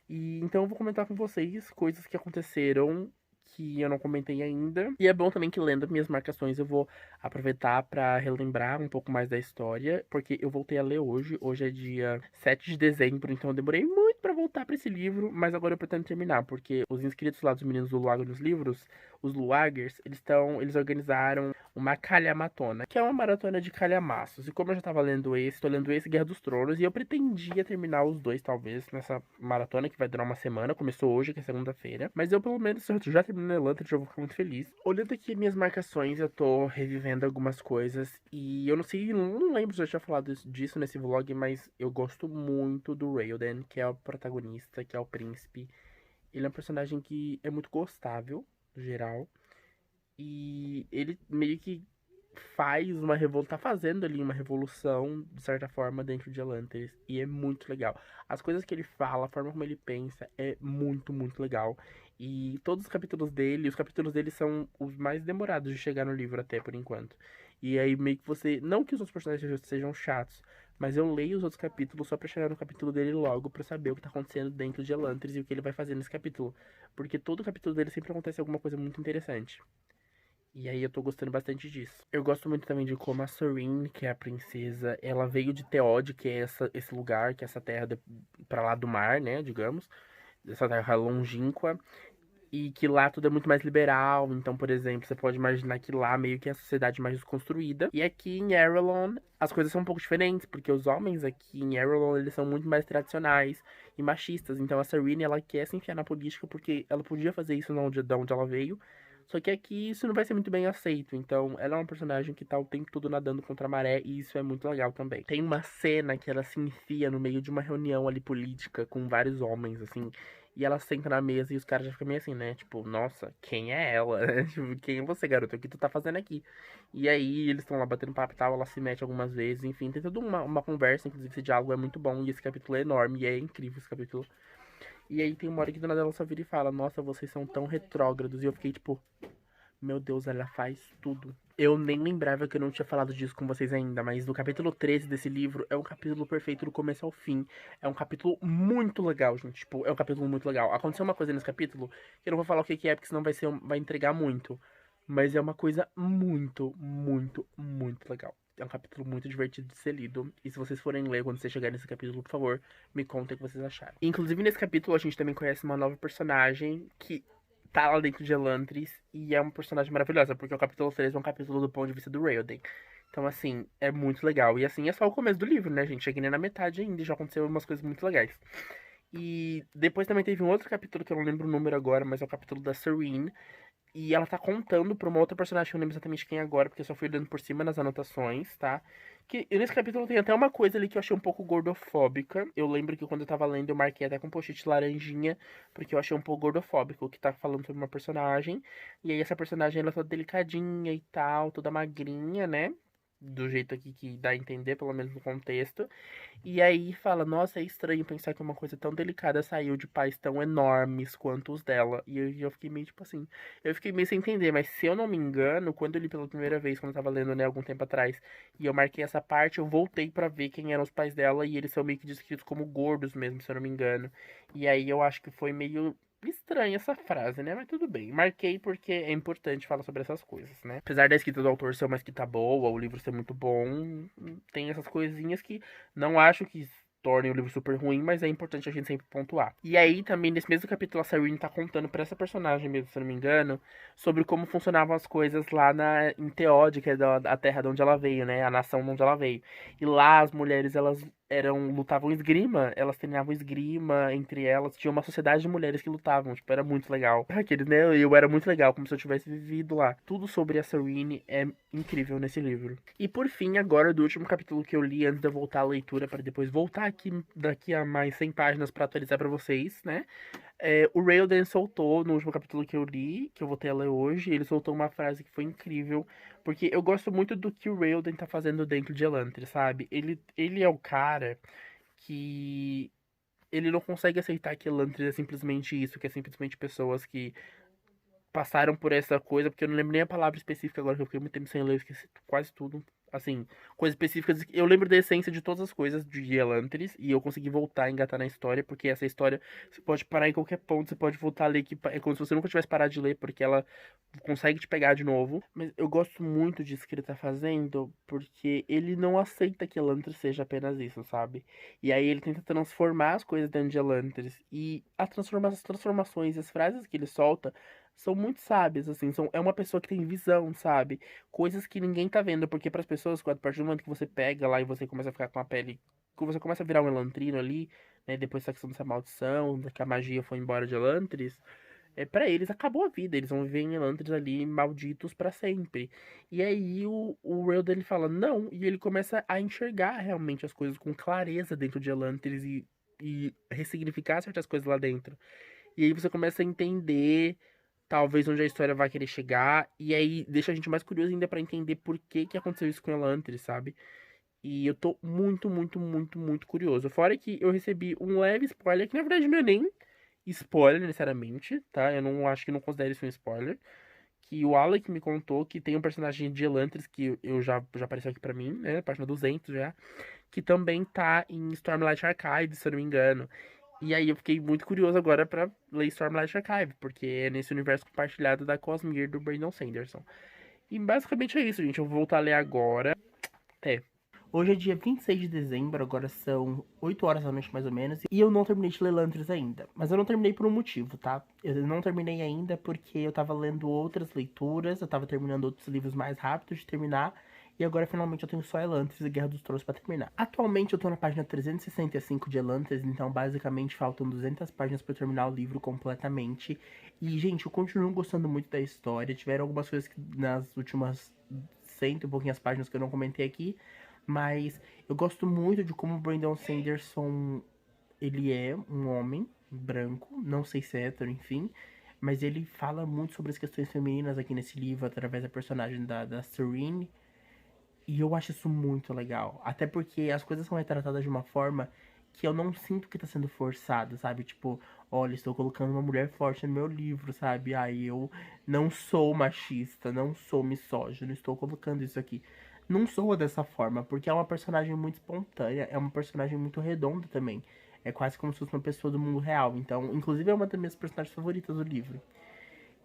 E então eu vou comentar com vocês coisas que aconteceram que eu não comentei ainda. E é bom também que lendo minhas marcações eu vou aproveitar pra relembrar um pouco mais da história, porque eu voltei a ler hoje. Hoje é dia 7 de dezembro, então eu demorei muito pra voltar pra esse livro, mas agora eu pretendo terminar, porque os inscritos lá dos meninos do Luago nos livros, os Luagers, eles organizaram uma calhamatona, que é uma maratona de calhamaços. E como eu já tava lendo esse, tô lendo esse Guerra dos Tronos, e eu pretendia terminar os dois, talvez, nessa maratona, que vai durar uma semana. Começou hoje, que é segunda-feira. Mas eu, pelo menos, se eu já terminei Elantris, eu vou ficar muito feliz. Olhando aqui minhas marcações, eu tô revivendo algumas coisas. E eu não sei, não lembro se eu já tinha falado disso nesse vlog, mas eu gosto muito do Raoden, que é o protagonista, que é o príncipe. Ele é um personagem que é muito gostável, no geral. E ele meio que faz uma revolução, tá fazendo ali uma revolução, de certa forma, dentro de Elantris. E é muito legal. As coisas que ele fala, a forma como ele pensa, é muito, muito legal. E todos os capítulos dele são os mais demorados de chegar no livro até, por enquanto. E aí meio que você, não que os outros personagens sejam chatos, mas eu leio os outros capítulos só pra chegar no capítulo dele logo, pra saber o que tá acontecendo dentro de Elantris e o que ele vai fazer nesse capítulo. Porque todo capítulo dele sempre acontece alguma coisa muito interessante. E aí eu tô gostando bastante disso. Eu gosto muito também de como a Sorine, que é a princesa, ela veio de Teod, que é esse lugar, que é essa terra pra lá do mar, né, digamos. Essa terra longínqua. E que lá tudo é muito mais liberal. Então, por exemplo, você pode imaginar que lá meio que é a sociedade mais desconstruída. E aqui em Arelon as coisas são um pouco diferentes, porque os homens aqui em Arelon eles são muito mais tradicionais e machistas. Então a Serene, ela quer se enfiar na política porque ela podia fazer isso de onde ela veio. Só que aqui isso não vai ser muito bem aceito. Então ela é uma personagem que tá o tempo todo nadando contra a maré e isso é muito legal também. Tem uma cena que ela se enfia no meio de uma reunião ali política com vários homens, assim. E ela senta na mesa e os caras já ficam meio assim, né? Tipo, nossa, quem é ela? Tipo, quem é você, garoto? O que tu tá fazendo aqui? E aí eles estão lá batendo papo e tal, ela se mete algumas vezes, enfim, tem toda uma conversa, inclusive esse diálogo é muito bom e esse capítulo é enorme e é incrível esse capítulo. E aí tem uma hora que do nada ela só vira e fala, nossa, vocês são tão retrógrados. E eu fiquei tipo, meu Deus, ela faz tudo. Eu nem lembrava que eu não tinha falado disso com vocês ainda, mas no capítulo 13 desse livro é um capítulo perfeito do começo ao fim. É um capítulo muito legal, gente. Tipo, é um capítulo muito legal. Aconteceu uma coisa nesse capítulo que eu não vou falar o que é, porque senão vai entregar muito. Mas é uma coisa muito, muito, muito legal. É um capítulo muito divertido de ser lido. E se vocês forem ler quando vocês chegarem nesse capítulo, por favor, me contem o que vocês acharam. Inclusive, nesse capítulo, a gente também conhece uma nova personagem que tá lá dentro de Elantris e é uma personagem maravilhosa, porque o capítulo 3 é um capítulo do ponto de vista do Raoden. Então, assim, é muito legal. E assim, é só o começo do livro, né, gente? Cheguei nem na metade ainda e já aconteceu umas coisas muito legais. E depois também teve um outro capítulo que eu não lembro o número agora, mas é o capítulo da Serene. E ela tá contando pra uma outra personagem, que eu não lembro exatamente quem é agora, porque eu só fui olhando por cima nas anotações, tá? Que nesse capítulo tem até uma coisa ali que eu achei um pouco gordofóbica. Eu lembro que quando eu tava lendo, eu marquei até com post-it laranjinha, porque eu achei um pouco gordofóbico, que tá falando sobre uma personagem. E aí essa personagem, ela tá delicadinha e tal, toda magrinha, né? Do jeito aqui que dá a entender, pelo menos no contexto. E aí fala, nossa, é estranho pensar que uma coisa tão delicada saiu de pais tão enormes quanto os dela. E eu fiquei meio, tipo assim, eu fiquei meio sem entender, mas se eu não me engano, quando eu li pela primeira vez, quando eu tava lendo, né, algum tempo atrás, e eu marquei essa parte, eu voltei pra ver quem eram os pais dela, e eles são meio que descritos como gordos mesmo, se eu não me engano. E aí eu acho que foi meio estranha essa frase, né? Mas tudo bem. Marquei porque é importante falar sobre essas coisas, né? Apesar da escrita do autor ser uma escrita boa, o livro ser muito bom, tem essas coisinhas que não acho que tornem o livro super ruim, mas é importante a gente sempre pontuar. E aí, também, nesse mesmo capítulo, a Serene tá contando pra essa personagem mesmo, se eu não me engano, sobre como funcionavam as coisas lá em Teod, que é a terra de onde ela veio, né? A nação de onde ela veio. E lá, as mulheres, elas lutavam esgrima, elas treinavam esgrima entre elas, tinha uma sociedade de mulheres que lutavam, tipo, era muito legal. Aqueles, né, eu era muito legal, como se eu tivesse vivido lá. Tudo sobre a Serene é incrível nesse livro. E por fim, agora, do último capítulo que eu li, antes de eu voltar à leitura, para depois voltar aqui, daqui a mais 100 páginas para atualizar para vocês, né, o Raelden soltou, no último capítulo que eu li, que eu voltei a ler hoje, ele soltou uma frase que foi incrível, porque eu gosto muito do que o Raelden tá fazendo dentro de Elantris, sabe? Ele é o cara que ele não consegue aceitar que Elantris é simplesmente isso, que é simplesmente pessoas que passaram por essa coisa, porque eu não lembro nem a palavra específica agora, que eu fiquei muito tempo sem ler, eu esqueci quase tudo. assim, coisas específicas. Eu lembro da essência de todas as coisas de Elantris e eu consegui voltar a engatar na história, porque essa história você pode parar em qualquer ponto, você pode voltar a ler, que é como se você nunca tivesse parado de ler, porque ela consegue te pegar de novo. Mas eu gosto muito disso que ele tá fazendo, porque ele não aceita que Elantris seja apenas isso, sabe? E aí ele tenta transformar as coisas dentro de Elantris. E as transformações, as frases que ele solta são muito sábias, assim, é uma pessoa que tem visão, sabe? Coisas que ninguém tá vendo, porque para as pessoas, a partir do momento que você pega lá e você começa a ficar com a pele, que você começa a virar um elantrino ali, né, depois da questão dessa maldição, que a magia foi embora de Elantris, para eles acabou a vida, eles vão viver em Elantris ali malditos para sempre. E aí o Rail dele fala não, e ele começa a enxergar realmente as coisas com clareza dentro de Elantris e ressignificar certas coisas lá dentro. E aí você começa a entender talvez onde a história vai querer chegar, e aí deixa a gente mais curioso ainda pra entender por que que aconteceu isso com Elantris, sabe? E eu tô muito, muito, muito, muito curioso. Fora que eu recebi um leve spoiler, que na verdade não é nem spoiler necessariamente, tá? Eu não acho que não considero isso um spoiler. Que o Alec me contou que tem um personagem de Elantris que já apareceu aqui pra mim, né? Página 200 já. Que também tá em Stormlight Archive, se eu não me engano. E aí eu fiquei muito curioso agora pra ler Stormlight Archive, porque é nesse universo compartilhado da Cosmere do Brandon Sanderson. E basicamente é isso, gente. Eu vou voltar a ler agora. É. Hoje é dia 26 de dezembro, agora são 8 horas da noite mais ou menos, e eu não terminei de ler Elantris ainda. Mas eu não terminei por um motivo, tá? Eu não terminei ainda porque eu tava lendo outras leituras, eu tava terminando outros livros mais rápidos de terminar, e agora finalmente eu tenho só Elantris e Guerra dos Tronos pra terminar. Atualmente eu tô na página 365 de Elantris, então basicamente faltam 200 páginas pra eu terminar o livro completamente. E, gente, eu continuo gostando muito da história, tiveram algumas coisas que nas últimas 100 e pouquinhas páginas que eu não comentei aqui, mas eu gosto muito de como o Brandon Sanderson, ele é um homem branco, não sei se é hétero, enfim, mas ele fala muito sobre as questões femininas aqui nesse livro, através da personagem da Serene, e eu acho isso muito legal. Até porque as coisas são retratadas de uma forma que eu não sinto que tá sendo forçado, sabe? Tipo, olha, estou colocando uma mulher forte no meu livro, sabe? Aí eu não sou machista, não sou misógino, estou colocando isso aqui. Não soa dessa forma, porque é uma personagem muito espontânea, é uma personagem muito redonda também. É quase como se fosse uma pessoa do mundo real. Então, inclusive, é uma das minhas personagens favoritas do livro.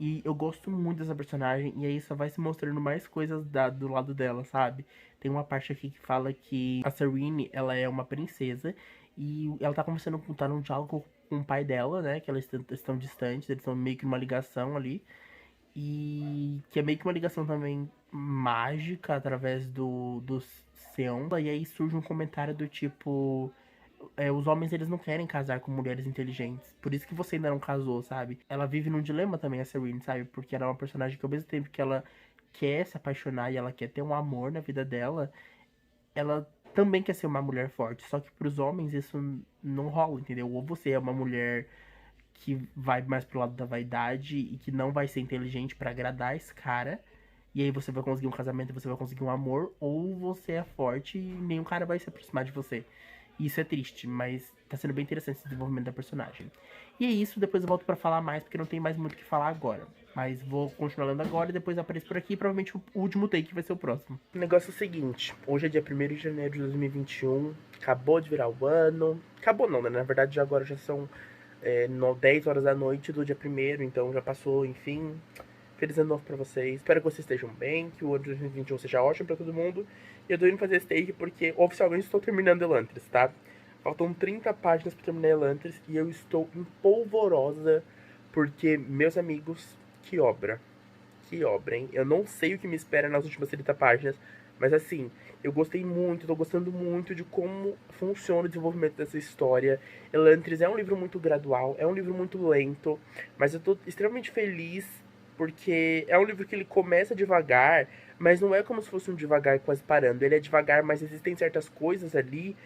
E eu gosto muito dessa personagem, e aí só vai se mostrando mais coisas do lado dela, sabe? Tem uma parte aqui que fala que a Serene, ela é uma princesa, e ela tá conversando, tá num diálogo com o pai dela, né? Que elas estão distantes, eles são meio que uma ligação ali. E que é meio que uma ligação também mágica através do Seon. E aí surge um comentário do tipo: os homens eles não querem casar com mulheres inteligentes. Por isso que você ainda não casou, sabe? Ela vive num dilema também, a Serene, sabe? Porque ela é uma personagem que ao mesmo tempo que ela quer se apaixonar e ela quer ter um amor na vida dela, ela também quer ser uma mulher forte. Só que pros homens isso não rola, entendeu? Ou você é uma mulher que vai mais pro lado da vaidade e que não vai ser inteligente para agradar esse cara. E aí você vai conseguir um casamento, você vai conseguir um amor, ou você é forte e nenhum cara vai se aproximar de você. E isso é triste, mas tá sendo bem interessante esse desenvolvimento da personagem. E é isso, depois eu volto para falar mais, porque não tem mais muito o que falar agora. Mas vou continuar lendo agora e depois apareço por aqui, e provavelmente o último take vai ser o próximo. O negócio é o seguinte, hoje é dia 1º de janeiro de 2021, acabou de virar o ano. Acabou não, né? Na verdade agora já são 10 horas da noite do dia 1º, então já passou, enfim. Feliz ano novo pra vocês. Espero que vocês estejam bem, que o ano de 2021 seja ótimo pra todo mundo. E eu tô indo fazer esse take porque oficialmente estou terminando Elantris, tá? Faltam 30 páginas pra terminar Elantris e eu estou empolvorosa porque, meus amigos, que obra. Que obra, hein? Eu não sei o que me espera nas últimas 30 páginas, mas assim, eu gostei muito, tô gostando muito de como funciona o desenvolvimento dessa história. Elantris é um livro muito gradual, é um livro muito lento, mas eu tô extremamente feliz porque é um livro que ele começa devagar, mas não é como se fosse um devagar quase parando. Ele é devagar, mas existem certas coisas ali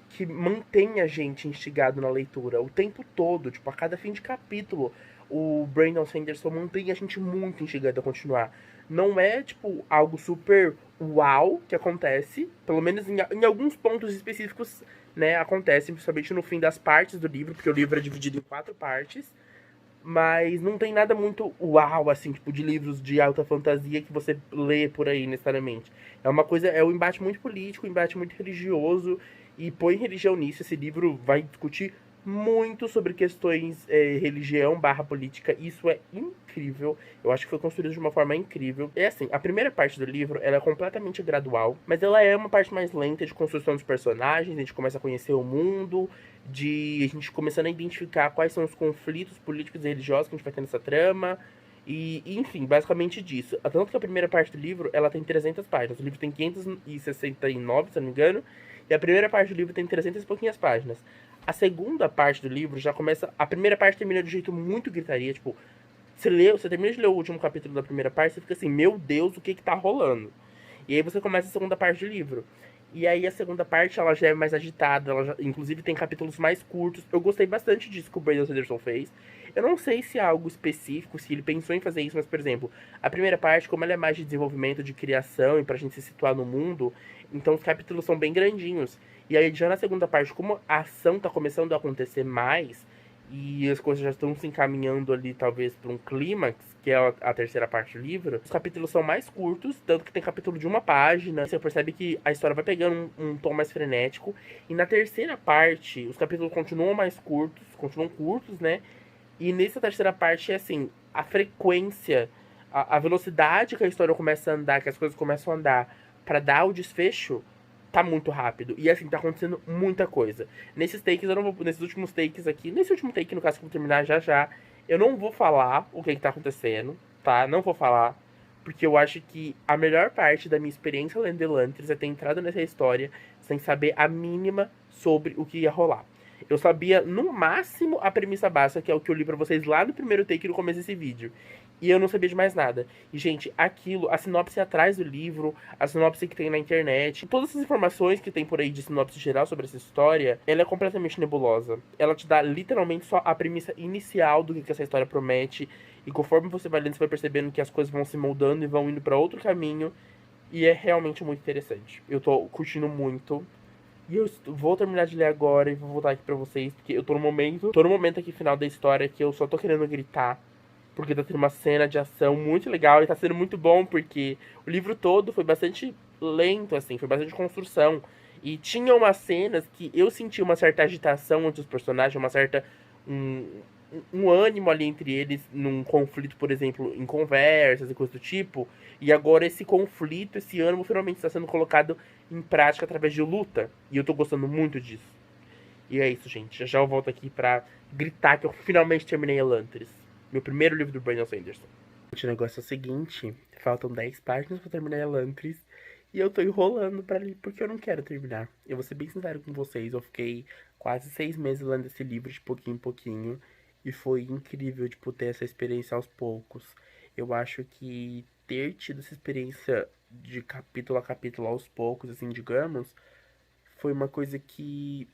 que mantém a gente instigado na leitura o tempo todo, tipo, a cada fim de capítulo. O Brandon Sanderson mantém a gente muito instigado a continuar. Não é, tipo, algo super uau que acontece, pelo menos em alguns pontos específicos, né, acontece, principalmente no fim das partes do livro, porque o livro é dividido em 4 partes. Mas não tem nada muito uau, assim, tipo, de livros de alta fantasia que você lê por aí, necessariamente. É uma coisa, é um embate muito político, um embate muito religioso, e põe religião nisso. Esse livro vai discutir muito sobre questões religião barra política. Isso é incrível. Eu acho que foi construído de uma forma incrível. É assim, a primeira parte do livro, ela é completamente gradual, mas ela é uma parte mais lenta de construção dos personagens, a gente começa a conhecer o mundo, de a gente começando a identificar quais são os conflitos políticos e religiosos que a gente vai ter nessa trama. Enfim, basicamente disso. Tanto que a primeira parte do livro, ela tem 300 páginas. O livro tem 569, se eu não me engano. E a primeira parte do livro tem 300 e pouquinhas páginas. A segunda parte do livro já começa... A primeira parte termina de um jeito muito gritaria. Tipo, você termina de ler o último capítulo da primeira parte, você fica assim, meu Deus, o que que tá rolando? E aí você começa a segunda parte do livro. E aí a segunda parte, ela já é mais agitada, inclusive tem capítulos mais curtos. Eu gostei bastante disso que o Brandon Sanderson fez. Eu não sei se é algo específico, se ele pensou em fazer isso, mas, por exemplo, a primeira parte, como ela é mais de desenvolvimento, de criação e pra gente se situar no mundo, então os capítulos são bem grandinhos. E aí já na segunda parte, como a ação tá começando a acontecer mais, e as coisas já estão se encaminhando ali, talvez, para um clímax, que é a terceira parte do livro, os capítulos são mais curtos, tanto que tem capítulo de uma página. Você percebe que a história vai pegando um tom mais frenético. E na terceira parte, os capítulos continuam curtos, né? E nessa terceira parte é assim, a frequência, a velocidade que a história começa a andar, que as coisas começam a andar, para dar o desfecho, tá muito rápido. E assim, tá acontecendo muita coisa. Nesses takes, eu não vou. Nesses últimos takes aqui, nesse último take, no caso, que eu vou terminar já já, eu não vou falar o que tá acontecendo, tá? Não vou falar. Porque eu acho que a melhor parte da minha experiência lendo Elantris é ter entrado nessa história sem saber a mínima sobre o que ia rolar. Eu sabia, no máximo, a premissa básica, que é o que eu li pra vocês lá no primeiro take no começo desse vídeo. E eu não sabia de mais nada. E, gente, aquilo, a sinopse atrás do livro, a sinopse que tem na internet, todas essas informações que tem por aí de sinopse geral sobre essa história, ela é completamente nebulosa. Ela te dá literalmente só a premissa inicial do que essa história promete. E conforme você vai lendo, você vai percebendo que as coisas vão se moldando e vão indo pra outro caminho. E é realmente muito interessante. Eu tô curtindo muito. E eu vou terminar de ler agora e vou voltar aqui pra vocês, porque eu tô no momento aqui final da história que eu só tô querendo gritar, porque tá tendo uma cena de ação muito legal e tá sendo muito bom, porque o livro todo foi bastante lento, assim, foi bastante construção. E tinha umas cenas que eu senti uma certa agitação entre os personagens, uma certa. Um, um ânimo ali entre eles num conflito, por exemplo, em conversas e coisa do tipo. E agora esse conflito, esse ânimo finalmente está sendo colocado em prática através de luta. E eu tô gostando muito disso. E é isso, gente. Já já eu volto aqui pra gritar que eu finalmente terminei Elantris. Meu primeiro livro do Brandon Sanderson. Gente, o negócio é o seguinte. Faltam 10 páginas pra terminar Elantris. E eu tô enrolando pra ler porque eu não quero terminar. Eu vou ser bem sincero com vocês. Eu fiquei quase 6 meses lendo esse livro de pouquinho em pouquinho. E foi incrível, tipo, ter essa experiência aos poucos. Eu acho que ter tido essa experiência de capítulo a capítulo aos poucos, assim, digamos, foi uma coisa que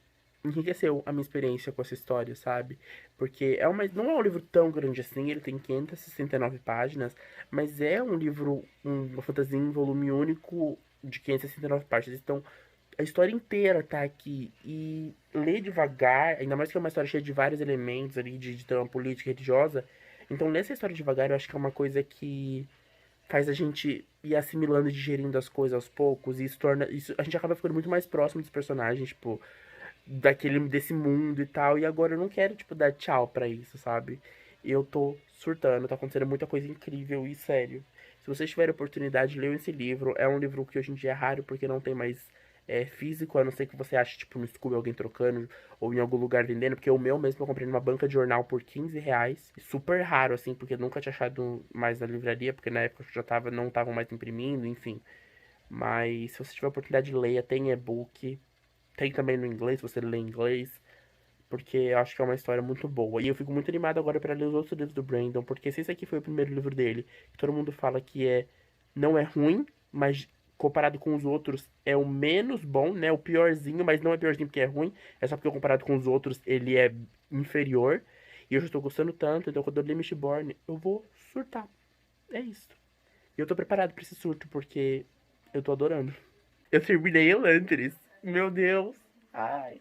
enriqueceu a minha experiência com essa história, sabe? Porque não é um livro tão grande assim, ele tem 569 páginas, mas é um livro, uma fantasia em volume único de 569 páginas. Então, a história inteira tá aqui. E ler devagar, ainda mais que é uma história cheia de vários elementos ali, de trama política e religiosa. Então, ler essa história devagar, eu acho que é uma coisa que faz a gente ir assimilando e digerindo as coisas aos poucos, e isso torna. Isso, a gente acaba ficando muito mais próximo dos personagens, tipo, desse mundo e tal. E agora eu não quero, tipo, dar tchau pra isso, sabe? Eu tô surtando, tá acontecendo muita coisa incrível e sério. Se vocês tiverem oportunidade, leiam esse livro. É um livro que hoje em dia é raro porque não tem mais físico, a não ser que você ache, tipo, no Scooby alguém trocando ou em algum lugar vendendo, porque o meu mesmo eu comprei numa banca de jornal por R$ 15. Super raro, assim, porque eu nunca tinha achado mais na livraria, porque na época já tava, não estavam mais imprimindo, enfim. Mas se você tiver oportunidade, leia, tem e-book, tem também no inglês, se você lê em inglês, porque eu acho que é uma história muito boa. E eu fico muito animado agora para ler os outros livros do Brandon, porque se esse aqui foi o primeiro livro dele, que todo mundo fala que não é ruim, mas comparado com os outros é o menos bom, né? O piorzinho, mas não é piorzinho porque é ruim, é só porque comparado com os outros ele é inferior. E eu já estou gostando tanto, então quando eu ler Mistborn, eu vou surtar. É isso. E eu tô preparado para esse surto porque eu tô adorando. Eu terminei Elantris. Meu Deus. Ai,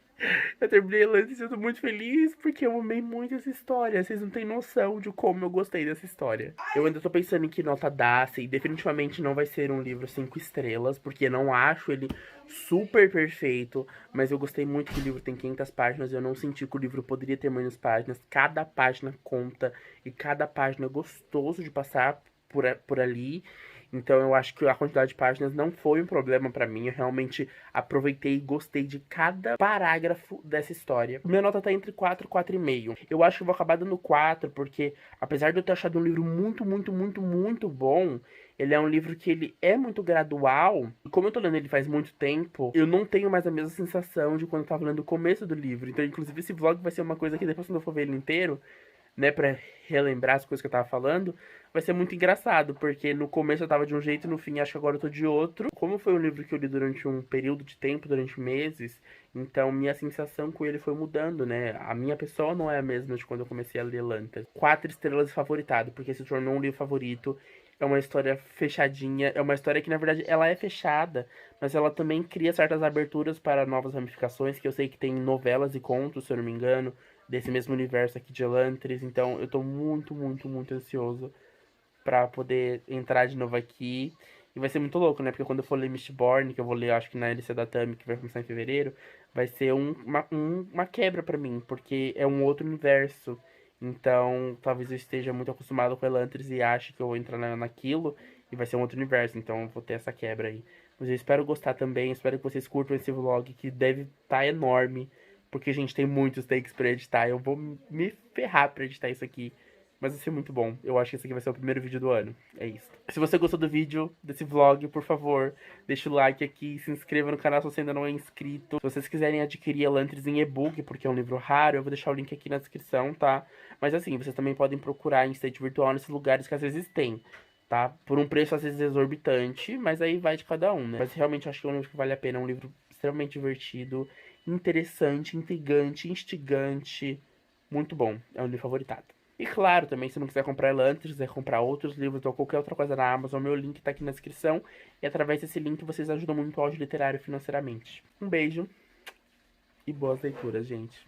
eu terminei Elantris e eu tô muito feliz porque eu amei muito essa história. Vocês não têm noção de como eu gostei dessa história. Eu ainda tô pensando em que nota dar, e definitivamente não vai ser um livro 5 estrelas, porque não acho ele super perfeito, mas eu gostei muito que o livro tem 500 páginas, eu não senti que o livro poderia ter menos páginas. Cada página conta e cada página é gostoso de passar por ali. Então eu acho que a quantidade de páginas não foi um problema pra mim. Eu realmente aproveitei e gostei de cada parágrafo dessa história. Minha nota tá entre 4 e 4,5. Eu acho que eu vou acabar dando 4, porque apesar de eu ter achado um livro muito, muito, muito, muito bom, ele é um livro que ele é muito gradual. E como eu tô lendo ele faz muito tempo, eu não tenho mais a mesma sensação de quando eu tava lendo o começo do livro. Então, inclusive, esse vlog vai ser uma coisa que depois quando eu for ver ele inteiro, né, pra relembrar as coisas que eu tava falando, vai ser muito engraçado, porque no começo eu tava de um jeito e no fim acho que agora eu tô de outro. Como foi um livro que eu li durante um período de tempo, durante meses, então minha sensação com ele foi mudando, né? A minha pessoa não é a mesma de quando eu comecei a ler Lantas. 4 estrelas favoritado, porque se tornou um livro favorito. É uma história fechadinha, é uma história que na verdade ela é fechada, mas ela também cria certas aberturas para novas ramificações, que eu sei que tem novelas e contos, se eu não me engano, desse mesmo universo aqui de Elantris, então eu tô muito, muito, muito ansioso pra poder entrar de novo aqui. E vai ser muito louco, né? Porque quando eu for ler Mistborn, que eu vou ler, acho que na LC da Tami, que vai começar em fevereiro, vai ser uma quebra pra mim, porque é um outro universo. Então, talvez eu esteja muito acostumado com Elantris e ache que eu vou entrar naquilo, e vai ser um outro universo. Então, eu vou ter essa quebra aí. Mas eu espero gostar também, espero que vocês curtam esse vlog, que deve estar enorme. Porque, gente, tem muitos takes pra editar. Eu vou me ferrar pra editar isso aqui. Mas vai ser muito bom. Eu acho que esse aqui vai ser o primeiro vídeo do ano. É isso. Se você gostou do vídeo, desse vlog, por favor, deixa o like aqui, se inscreva no canal se você ainda não é inscrito. Se vocês quiserem adquirir Elantris em e-book, porque é um livro raro, eu vou deixar o link aqui na descrição, tá? Mas assim, vocês também podem procurar em estante virtual nesses lugares que às vezes tem, tá? Por um preço às vezes exorbitante, mas aí vai de cada um, né? Mas realmente acho que é um livro que vale a pena, é um livro extremamente divertido, interessante, intrigante, instigante, muito bom. É um livro favoritado. E claro, também se não quiser comprar Elantris, quiser comprar outros livros ou qualquer outra coisa na Amazon, meu link tá aqui na descrição. E através desse link vocês ajudam muito o áudio literário financeiramente. Um beijo e boas leituras, gente.